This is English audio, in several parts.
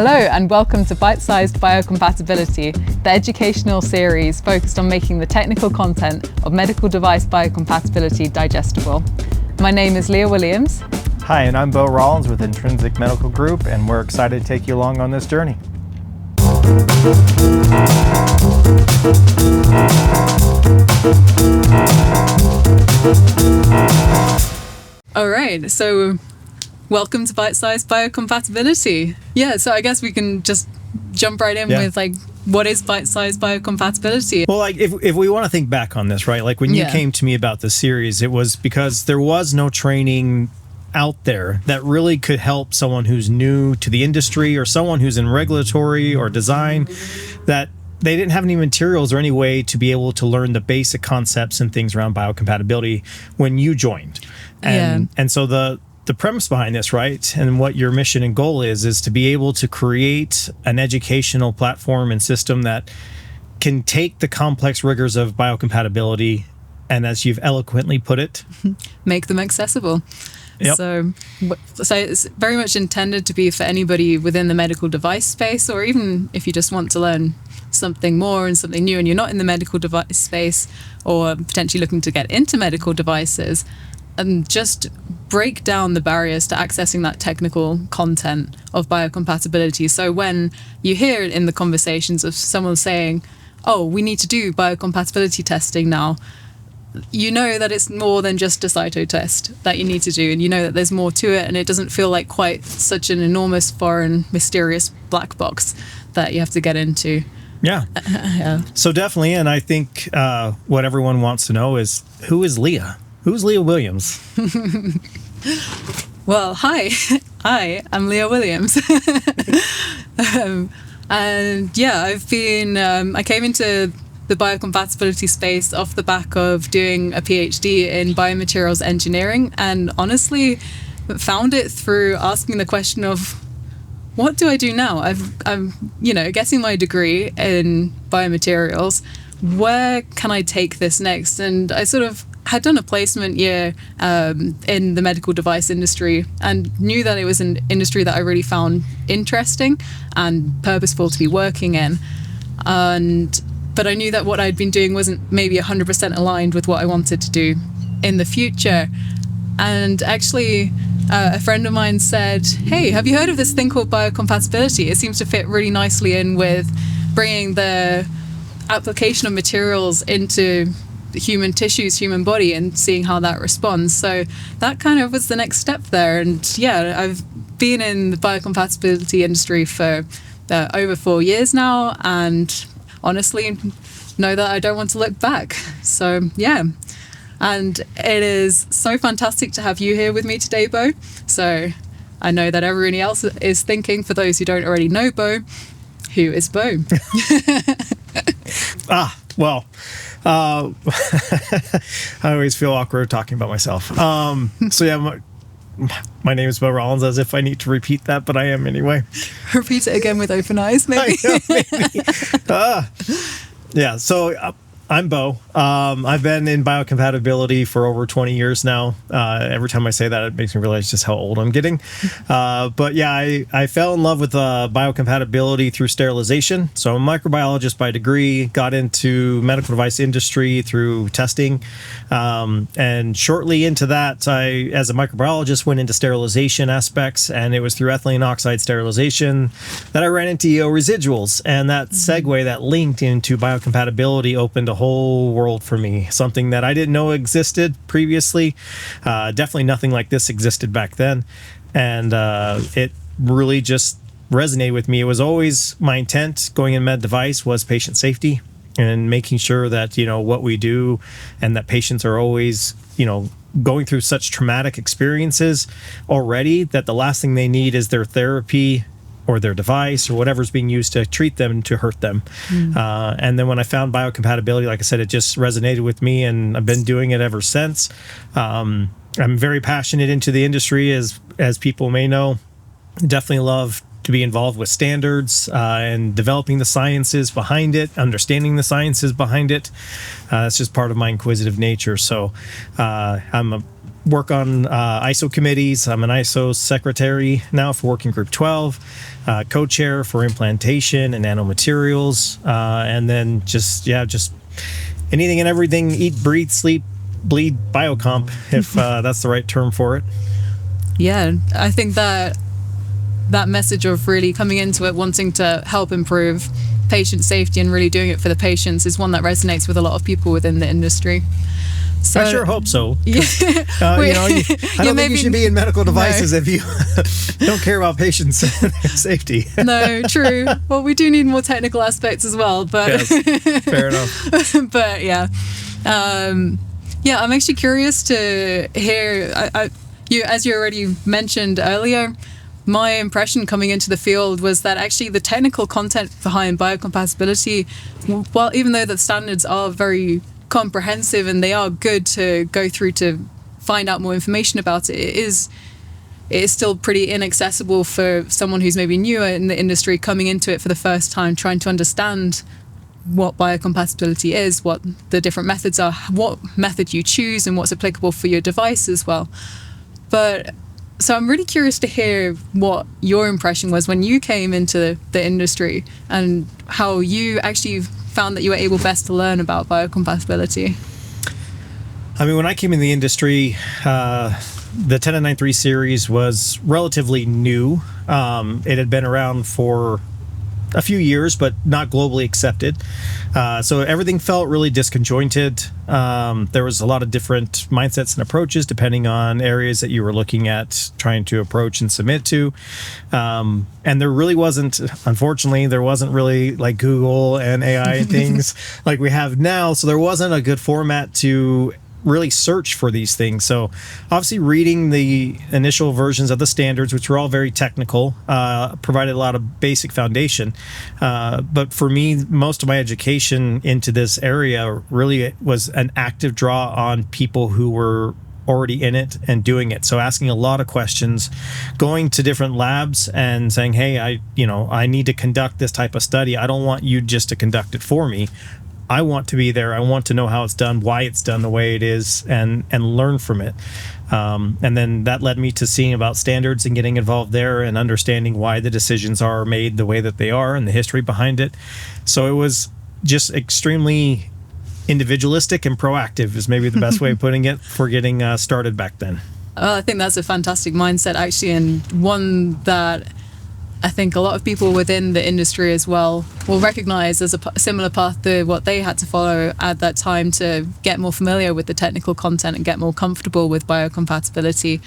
Hello and welcome to Bite-Sized Biocompatibility, the educational series focused on making the technical content of medical device biocompatibility digestible. My name is Leah Williams. Hi, and I'm Beau Rollins with Intrinsic Medical Group, and we're excited to take you along on this journey. All right, so welcome to Bite-Sized Biocompatibility. Yeah, so I guess we can just jump right in with what is bite-sized biocompatibility? Well, if we want to think back on this, right? Like when you came to me about the series, it was because there was no training out there that really could help someone who's new to the industry or someone who's in regulatory or design, that they didn't have any materials or any way to be able to learn the basic concepts and things around biocompatibility when you joined. And so the premise behind this, right, and what your mission and goal is to be able to create an educational platform and system that can take the complex rigors of biocompatibility and, as you've eloquently put it, make them accessible. Yep. So it's very much intended to be for anybody within the medical device space, or even if you just want to learn something more and something new and you're not in the medical device space or potentially looking to get into medical devices, and just break down the barriers to accessing that technical content of biocompatibility. So when you hear in the conversations of someone saying, oh, we need to do biocompatibility testing now, you know that it's more than just a cyto test that you need to do, and you know that there's more to it, and it doesn't feel like quite such an enormous, foreign, mysterious black box that you have to get into. Yeah. So definitely, and I think what everyone wants to know is, who is Leah? Who's Leah Williams? Well, hi. I'm Leah Williams. And yeah, I came into the biocompatibility space off the back of doing a PhD in biomaterials engineering, and honestly found it through asking the question of, what do I do now? I'm getting my degree in biomaterials. Where can I take this next? And I sort of had done a placement year in the medical device industry and knew that it was an industry that I really found interesting and purposeful to be working in. But I knew that what I'd been doing wasn't maybe 100% aligned with what I wanted to do in the future. And actually, a friend of mine said, hey, have you heard of this thing called biocompatibility? It seems to fit really nicely in with bringing the application of materials into human tissues, human body, and seeing how that responds. So that kind of was the next step there. And yeah, I've been in the biocompatibility industry for over 4 years now, and honestly know that I don't want to look back. So yeah, and it is so fantastic to have you here with me today, Beau. So I know that everyone else is thinking, for those who don't already know Beau, who is Beau? Well, I always feel awkward talking about myself. So yeah, my name is Beau Rollins, as if I need to repeat that, but I am anyway. Repeat it again with open eyes, maybe. Yeah, so I'm Beau. I've been in biocompatibility for over 20 years now. Every time I say that, it makes me realize just how old I'm getting. But yeah, I fell in love with biocompatibility through sterilization. So I'm a microbiologist by degree, got into medical device industry through testing. And shortly into that, I, as a microbiologist, went into sterilization aspects, and it was through ethylene oxide sterilization that I ran into EO residuals. And that segue, that linked into biocompatibility, opened a whole world for me, something that I didn't know existed previously. Definitely nothing like this existed back then, and it really just resonated with me. It was always my intent going in med device was patient safety and making sure that what we do, and that patients are always going through such traumatic experiences already that the last thing they need is their therapy or their device or whatever's being used to treat them to hurt them. And then when I found biocompatibility, like I said, it just resonated with me, and I've been doing it ever since. I'm very passionate into the industry, as people may know. Definitely love to be involved with standards and developing the sciences behind it, understanding the sciences behind it. That's just part of my inquisitive nature. So I'm work on ISO committees. I'm an ISO secretary now for Working Group 12, co-chair for implantation and nanomaterials, and then just anything and everything, eat, breathe, sleep, bleed, biocomp, if that's the right term for it. Yeah, I think that message of really coming into it wanting to help improve patient safety and really doing it for the patients is one that resonates with a lot of people within the industry. So, I sure hope so. Yeah. I don't think you should be in medical devices if you don't care about patients' safety. No, true. Well, we do need more technical aspects as well, but yes, fair enough. But yeah, I'm actually curious to hear. You, as you already mentioned earlier, my impression coming into the field was that actually the technical content behind biocompatibility, well, even though the standards are very comprehensive and they are good to go through to find out more information about it, it is still pretty inaccessible for someone who's maybe newer in the industry coming into it for the first time, trying to understand what biocompatibility is, what the different methods are, what method you choose, and what's applicable for your device as well. But so I'm really curious to hear what your impression was when you came into the industry and how you actually found that you were able best to learn about biocompatibility. I mean, when I came in the industry, the 10993 series was relatively new. It had been around for a few years, but not globally accepted. So everything felt really disconjointed. There was a lot of different mindsets and approaches depending on areas that you were looking at trying to approach and submit to. And there really wasn't, unfortunately, there wasn't really like Google and AI and things like we have now. So there wasn't a good format to really search for these things. So obviously reading the initial versions of the standards, which were all very technical, provided a lot of basic foundation. But for me, most of my education into this area really was an active draw on people who were already in it and doing it. So asking a lot of questions, going to different labs and saying, hey, I need to conduct this type of study. I don't want you just to conduct it for me. I want to be there. I want to know how it's done, why it's done the way it is, and learn from it. And then that led me to seeing about standards and getting involved there and understanding why the decisions are made the way that they are and the history behind it. So it was just extremely individualistic and proactive is maybe the best way of putting it for getting started back then. I think that's a fantastic mindset, actually, and one that I think a lot of people within the industry as well will recognize as a similar path to what they had to follow at that time to get more familiar with the technical content and get more comfortable with biocompatibility.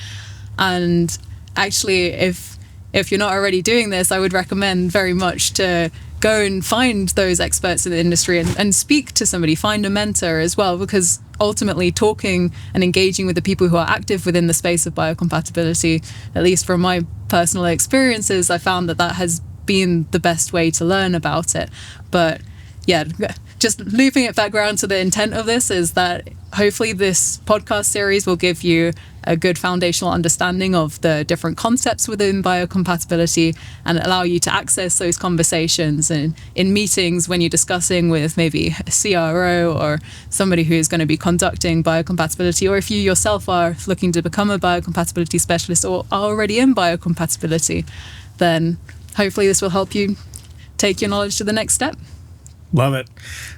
And actually, if you're not already doing this, I would recommend very much to go and find those experts in the industry and speak to somebody, find a mentor as well, because ultimately talking and engaging with the people who are active within the space of biocompatibility, at least from my personal experiences, I found that has been the best way to learn about it. But yeah, just looping it back around to the intent of this is that hopefully this podcast series will give you a good foundational understanding of the different concepts within biocompatibility and allow you to access those conversations and in meetings when you're discussing with maybe a CRO or somebody who is going to be conducting biocompatibility, or if you yourself are looking to become a biocompatibility specialist or are already in biocompatibility, then hopefully this will help you take your knowledge to the next step. Love it.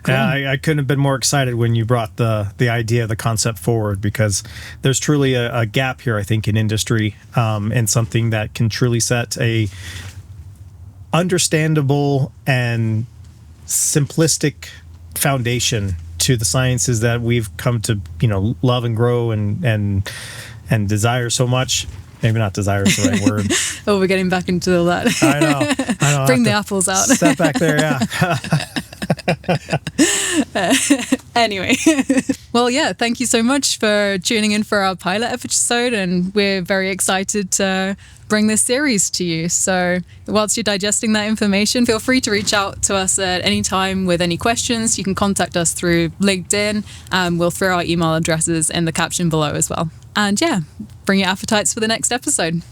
Cool. Yeah, I couldn't have been more excited when you brought the idea, the concept forward, because there's truly a gap here, I think, in industry, and something that can truly set a understandable and simplistic foundation to the sciences that we've come to, love and grow and desire so much. Maybe not desire is the right word. Oh, we're getting back into all that. I know. Bring the apples out. Step back there, yeah. Anyway, well, yeah, thank you so much for tuning in for our pilot episode, and we're very excited to bring this series to you. So whilst you're digesting that information, feel free to reach out to us at any time with any questions. You can contact us through LinkedIn, and we'll throw our email addresses in the caption below as well. And yeah, bring your appetites for the next episode.